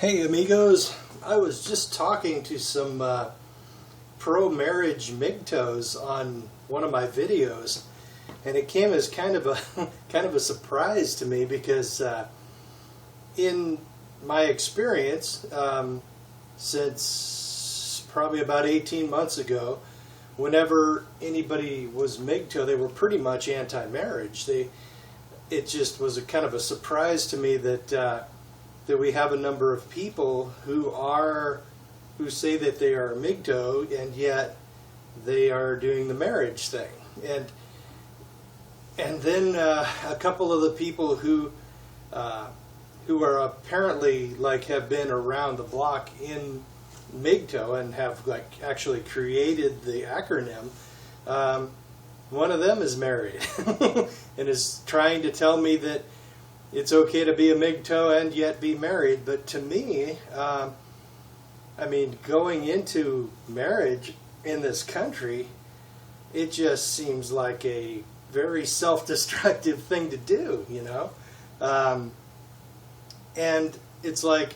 Hey amigos, I was just talking to some pro-marriage MGTOWs on one of my videos, and it came as kind of a surprise to me because in my experience, since probably about 18 months ago, whenever anybody was MGTOW, they were pretty much anti-marriage. It just was a kind of a surprise to me that we have a number of people who say that they are MGTOW and yet they are doing the marriage thing, and then a couple of the people who are apparently have been around the block in MGTOW and have actually created the acronym. One of them is married and is trying to tell me that it's okay to be a MGTOW and yet be married. But to me, going into marriage in this country, it just seems like a very self-destructive thing to do, and it's like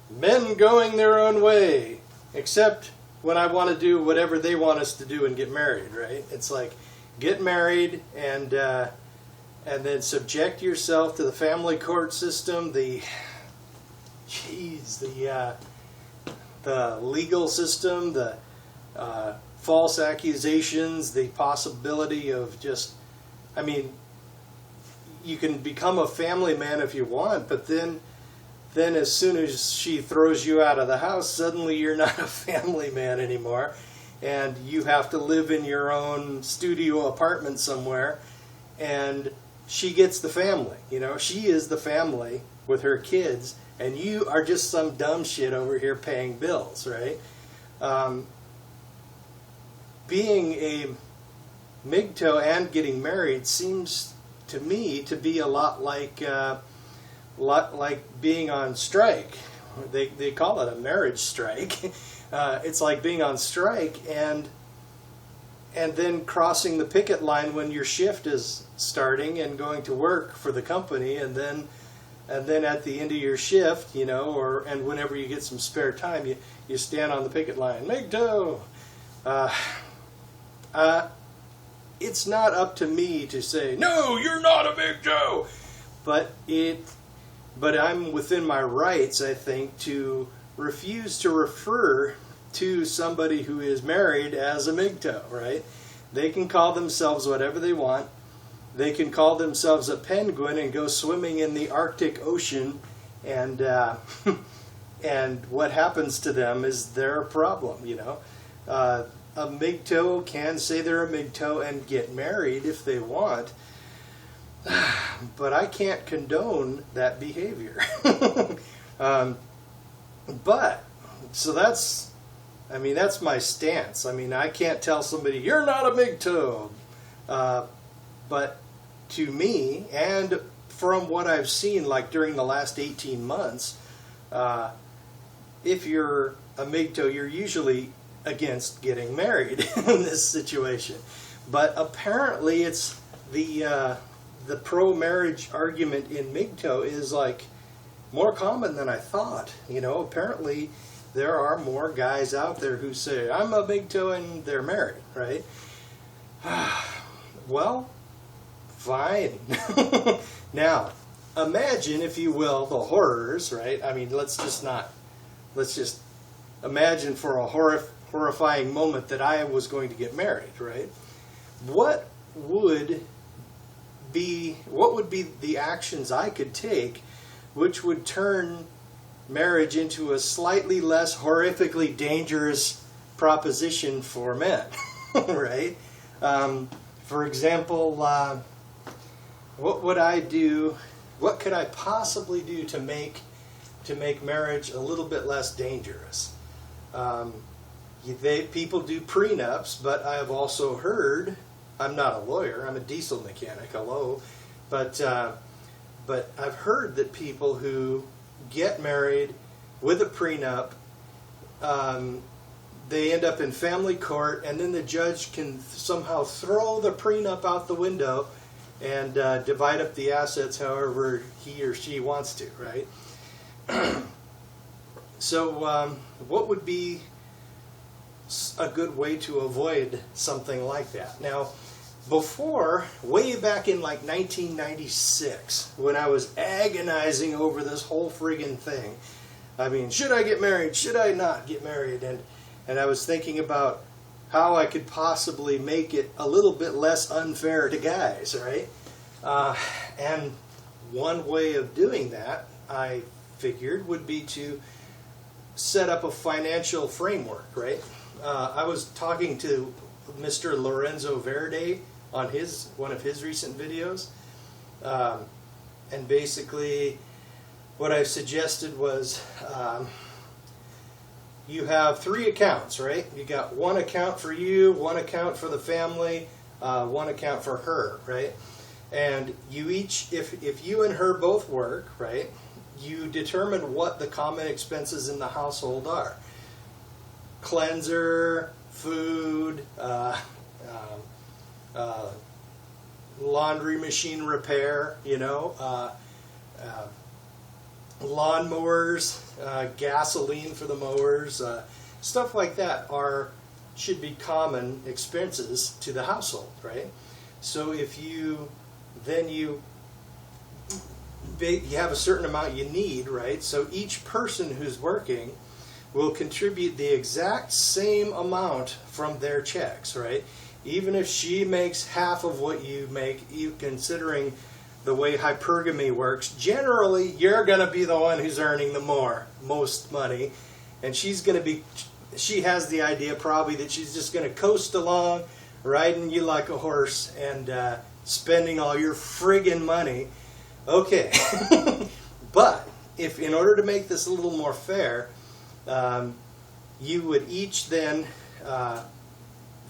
men going their own way, except when I want to do whatever they want us to do and get married, right? It's like get married and then subject yourself to the family court system, the legal system, the false accusations, the possibility of you can become a family man if you want, but then as soon as she throws you out of the house, suddenly you're not a family man anymore, and you have to live in your own studio apartment somewhere, and she gets the family. She is the family with her kids, and you are just some dumb shit over here paying bills, right? Being a MGTOW and getting married seems to me to be a lot like being on strike. They call it a marriage strike. It's like being on strike and then crossing the picket line when your shift is starting and going to work for the company, and then at the end of your shift, and whenever you get some spare time, you stand on the picket line. MGTOW. It's not up to me to say, no, you're not a MGTOW, but I'm within my rights, I think, to refuse to refer to somebody who is married as a MGTOW, right? They can call themselves whatever they want. They can call themselves a penguin and go swimming in the Arctic Ocean, and and what happens to them is their problem, A MGTOW can say they're a MGTOW and get married if they want, but I can't condone that behavior. So that's my stance. I can't tell somebody, you're not a MGTOW. But to me, and from what I've seen, during the last 18 months, if you're a MGTOW, you're usually against getting married in this situation. But apparently it's the pro-marriage argument in MGTOW is more common than I thought. Apparently there are more guys out there who say, I'm a MGTOW, and they're married, right? Well, fine. Now, imagine, if you will, the horrors, right? Let's just imagine for a horrifying moment that I was going to get married, right? What would be the actions I could take which would turn marriage into a slightly less horrifically dangerous proposition for men, right? For example, what would I do? What could I possibly do to make marriage a little bit less dangerous? People do prenups, but I have also heard, I'm not a lawyer, I'm a diesel mechanic, hello, but I've heard that people who get married with a prenup, they end up in family court, and then the judge can somehow throw the prenup out the window and divide up the assets however he or she wants to, right? So what would be a good way to avoid something like that? Now, before, way back in like 1996, when I was agonizing over this whole friggin' thing, I mean, should I get married? Should I not get married? And I was thinking about how I could possibly make it a little bit less unfair to guys, right? And one way of doing that, I figured, would be to set up a financial framework, right? I was talking to Mr. Lorenzo Verde on one of his recent videos, and basically what I suggested was you have 3 accounts, right? You got one account for you, one account for the family, one account for her, right? And you each, if you and her both work, right, you determine what the common expenses in the household are. Cleanser, food, laundry machine repair, lawnmowers, gasoline for the mowers, stuff like that should be common expenses to the household, right? So if you have a certain amount you need, right? So each person who's working will contribute the exact same amount from their checks, right? Even if she makes half of what you make, you considering the way hypergamy works, generally you're going to be the one who's earning the most money, and she has the idea probably that she's just going to coast along, riding you like a horse, and spending all your friggin' money. Okay, but if in order to make this a little more fair, you would each then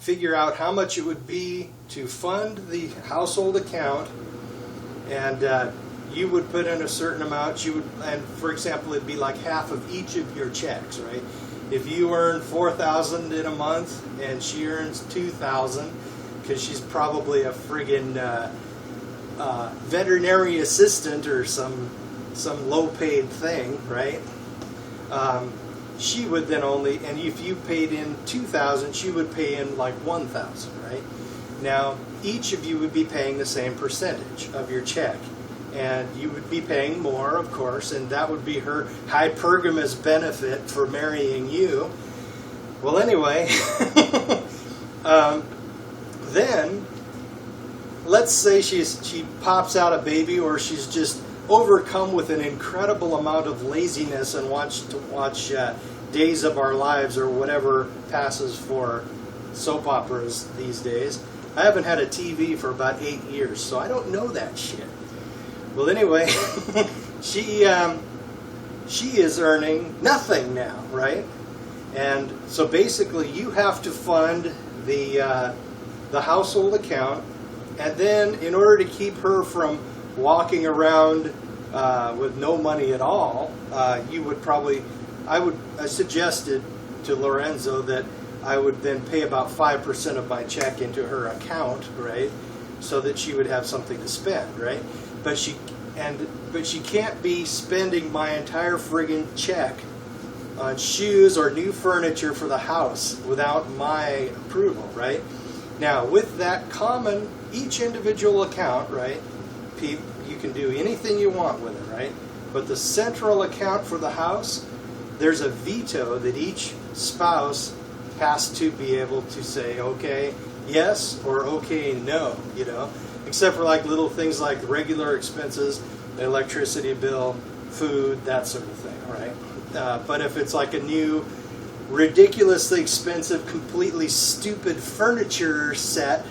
figure out how much it would be to fund the household account, and you would put in a certain amount. And for example, it'd be like half of each of your checks, right? If you earn $4,000 in a month and she earns $2,000, because she's probably a friggin' veterinary assistant or some low-paid thing, right? She would then and if you paid in $2,000, she would pay in like $1,000, right? Now, each of you would be paying the same percentage of your check, and you would be paying more, of course, and that would be her hypergamous benefit for marrying you. Well, anyway, then let's say she pops out a baby, or she's just overcome with an incredible amount of laziness and wants to watch Days of Our Lives or whatever passes for soap operas these days. I haven't had a TV for about 8 years, so I don't know that shit. Well, anyway, she is earning nothing now, right? And so basically you have to fund the household account, and then in order to keep her from walking around with no money at all, I suggested to Lorenzo that I would then pay about 5% of my check into her account, right, so that she would have something to spend, right? But she can't be spending my entire friggin' check on shoes or new furniture for the house without my approval, right? Now, with that common, each individual account, right, you can do anything you want with it, right? But the central account for the house, there's a veto that each spouse has to be able to say, okay, yes, or okay, no, except for like little things like regular expenses, electricity bill, food, that sort of thing, right? But if it's like a new, ridiculously expensive, completely stupid furniture set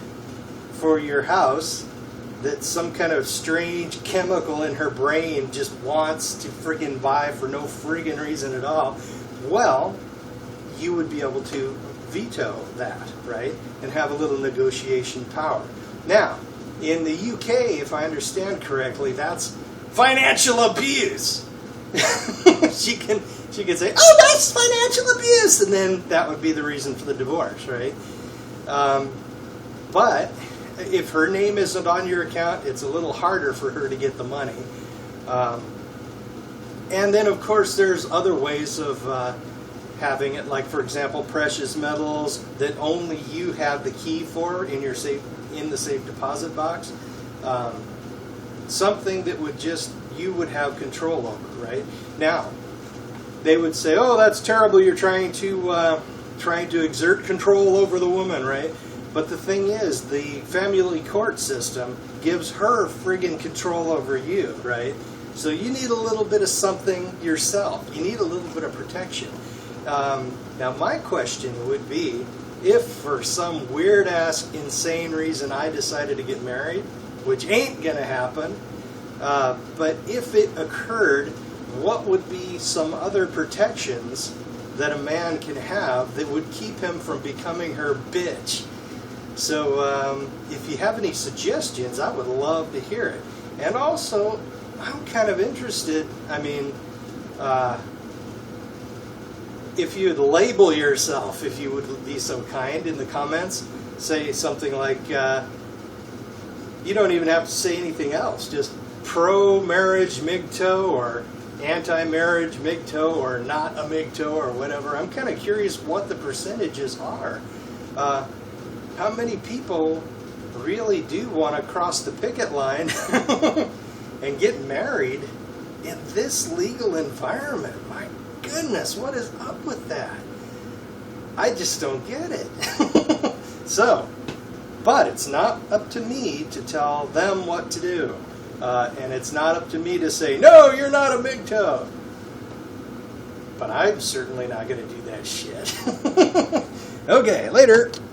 for your house that some kind of strange chemical in her brain just wants to friggin' buy for no friggin' reason at all, well, you would be able to veto that, right? And have a little negotiation power. Now, in the UK, if I understand correctly, that's financial abuse. She can say, oh, that's financial abuse, and then that would be the reason for the divorce, right? But if her name isn't on your account, it's a little harder for her to get the money. And then, of course, there's other ways of having it, like, for example, precious metals that only you have the key for in your the safe deposit box. Something that would just you would have control over, right? Now, they would say, "Oh, that's terrible. You're trying to exert control over the woman, right?" But the thing is, the family court system gives her friggin' control over you, right? So you need a little bit of something yourself. You need a little bit of protection. Now, my question would be, if for some weird-ass, insane reason I decided to get married, which ain't going to happen, but if it occurred, what would be some other protections that a man can have that would keep him from becoming her bitch? So if you have any suggestions, I would love to hear it. And also, I'm kind of interested, I mean, if you'd label yourself, if you would be so kind in the comments, say something like, you don't even have to say anything else, just pro-marriage MGTOW or anti-marriage MGTOW or not a MGTOW or whatever. I'm kind of curious what the percentages are. How many people really do want to cross the picket line and get married in this legal environment? My goodness, what is up with that? I just don't get it. So, but it's not up to me to tell them what to do. And it's not up to me to say, no, you're not a MGTOW. But I'm certainly not going to do that shit. Okay, later.